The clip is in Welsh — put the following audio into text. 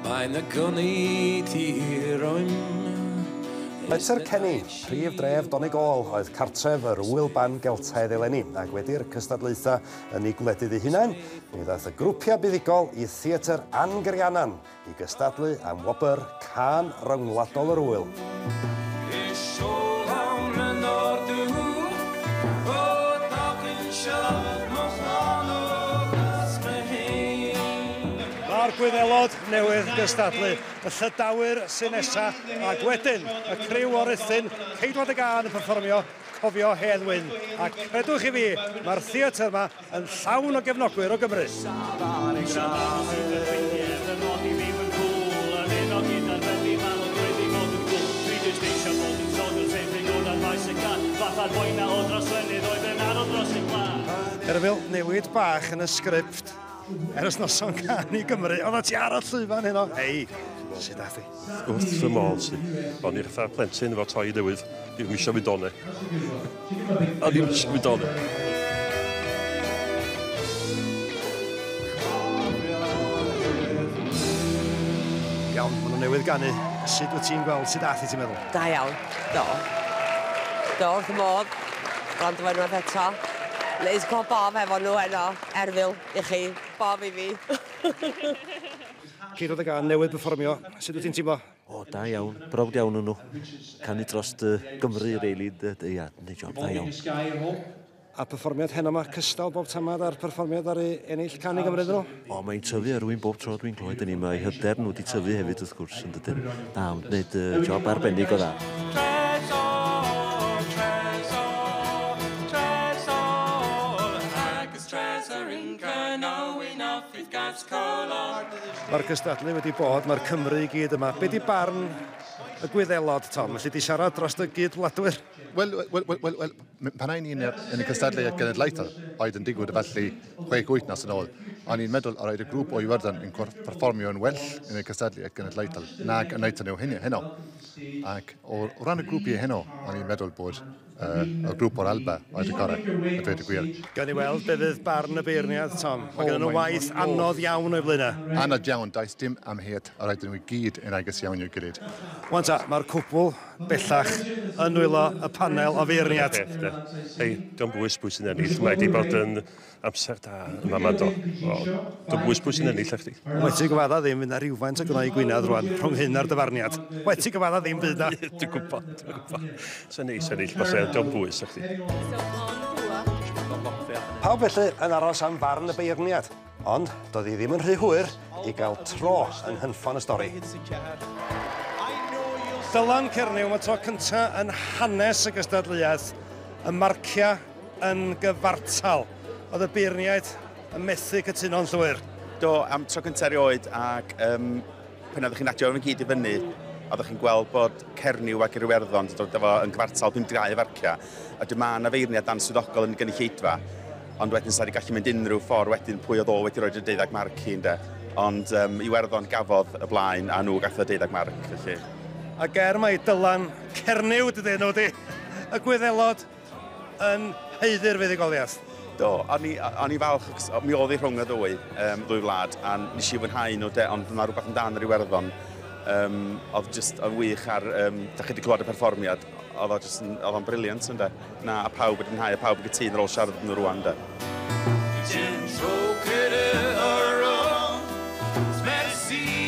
Mae'n y gynnu tiroim. Peter Kenny, prif dref Donegal, oedd cartref yr wyl ban Geltaidd eleni, ac wedi'r cystadlaethau yn ei gwledydd ei hunain, mi ddaeth y grwpiau buddigol i Theatr Angrianan i gystadlu am wobr can ryngwladol yr wyl. Mae'r Gwyddelod newydd gystadlu, y Llydawyr sy'n nesaf, ac wedyn y criw o'r Rhuthun, Ceidwad y Gân yn perfformio Cofio Hedd Wyn. A credwch i fi, mae'r theatr yma yn llawn o gefnogwyr o Gymru. Erfil newid bach yn y sgript. Ers noson can i Gymru, oedd ti ar y llwyfan heno? Hei, sut dath i? Wrth fy modd si. O'n i'n fatha plentyn efo toi newydd. Dwi'n eisiau mynd onne. A ddim eisiau mynd onne. Iawn, maen nhw newydd ganu. Sut wyt ti'n gweld, sut dath i ti'n meddwl? Da iawn, do. Do, wrth y modd. Gwrando fe unwaith eto. Leis cael bob efo nhw heno, Erfil, i chi, bob i fi. Ceidwad y Gân newydd perfformio, sut wyt ti'n teimlo? O, da iawn, brawd iawn nhw. Canu dros Gymru, reili, ia, neu job, da iawn. A perfformiad heno yma, cystal bob tamad ar perfformiad ar ei ennill can i Gymru dyn nhw? O, mae'n tyfu arwyn bob tro dwi'n clywed yn ni, mae hyder nhw wedi tyfu hefyd wrth gwrs yn dydyn. Da, ond wneud job arbennig o dda. Mae'r cystadlu wedi bod, mae'r Cymru i gyd yma. Be di barn y Gwyddelod, Tom? Felly di siarad dros y gyd-wladwyr? Wel, pan ein ni'n yn y cystadlu genedlaethol, oedd yn digwydd felly 6-8 nas yn ôl. O'n i'n meddwl ar oedd y grŵp o Iwerddon yn perfformio yn well yn y cystadlu genedlaethol nag yn eithaf nhw heno. Ac o ran y grŵp i heno, o'n i'n meddwl bod y grŵp o'r Alba oedd y gorau, y dweud y gwir. Gawn ni weld be fydd barn y beirniad, Tom. Mae gen nhw waith anodd iawn o'i blaenau. Anodd iawn, daeth dim amheuad ar oedden nhw gyd yn agos iawn i'w gilydd. Wan ta, mae'r cwbl bellach yn wylo y panel o feirniad. Hei, dwi'n bwys pwy sy'n ennill. Mae wedi bod yn amser da yma man do. Dwi'n bwys pwy sy'n ennill eich di. Wedi gyfadda ddim fydd na rhywfaint o gynnau i Gwynedd rwan rhwng hyn a'r dyfarniad. Wedi gyfadda ddim fydd na. Dwi'n gwybod. Sa'n neis ennill, bos dwi'n bwys eich di. Pawb felly yn aros am farn y beirniad, ond doedd hi ddim yn rhy hwyr i gael tro yng nghynffon y stori. Dylan Cernyw, mae tro cyntaf yn hanes y gystadleuaeth, y marcia yn gyfartal. Oedd y beirniaid yn methu cytuno'n llwyr. Do, am tro cyntaf erioed, ac pan oeddech chi'n adio yn gyd i fyny, oeddech chi'n gweld bod Cernyw ac yr Iwerddon dod efo yn gyfartal 52 farcia, a dyma yna feirniad answyddogol yn gynulleidfa, ond wedyn sa'n gallu mynd unrhyw ffordd wedyn pwy oedd o wedi roed y 12 marc hi, ynde. Ond Iwerddon gafodd y blaen, a nhw gath y 12 marc, felly. A ger mae Dylan Cernyw dydy nhw di, y Gwyddelod yn heiddi'r fuddugoliaeth. Do, o'n i falch, mi oedd i rhwng y ddwy wlad, a nes i fwynhau nhw, ond mae rhywbeth yn dan yr Iwerddon. Oedd jyst yn wych ar, da chi wedi clywed y perfformiad, oedd o'n briliant, ynddo. Na, a pawb wedi mwynhau, a pawb yn gytun ar ôl siarad nhw rwan, ynddo. Merci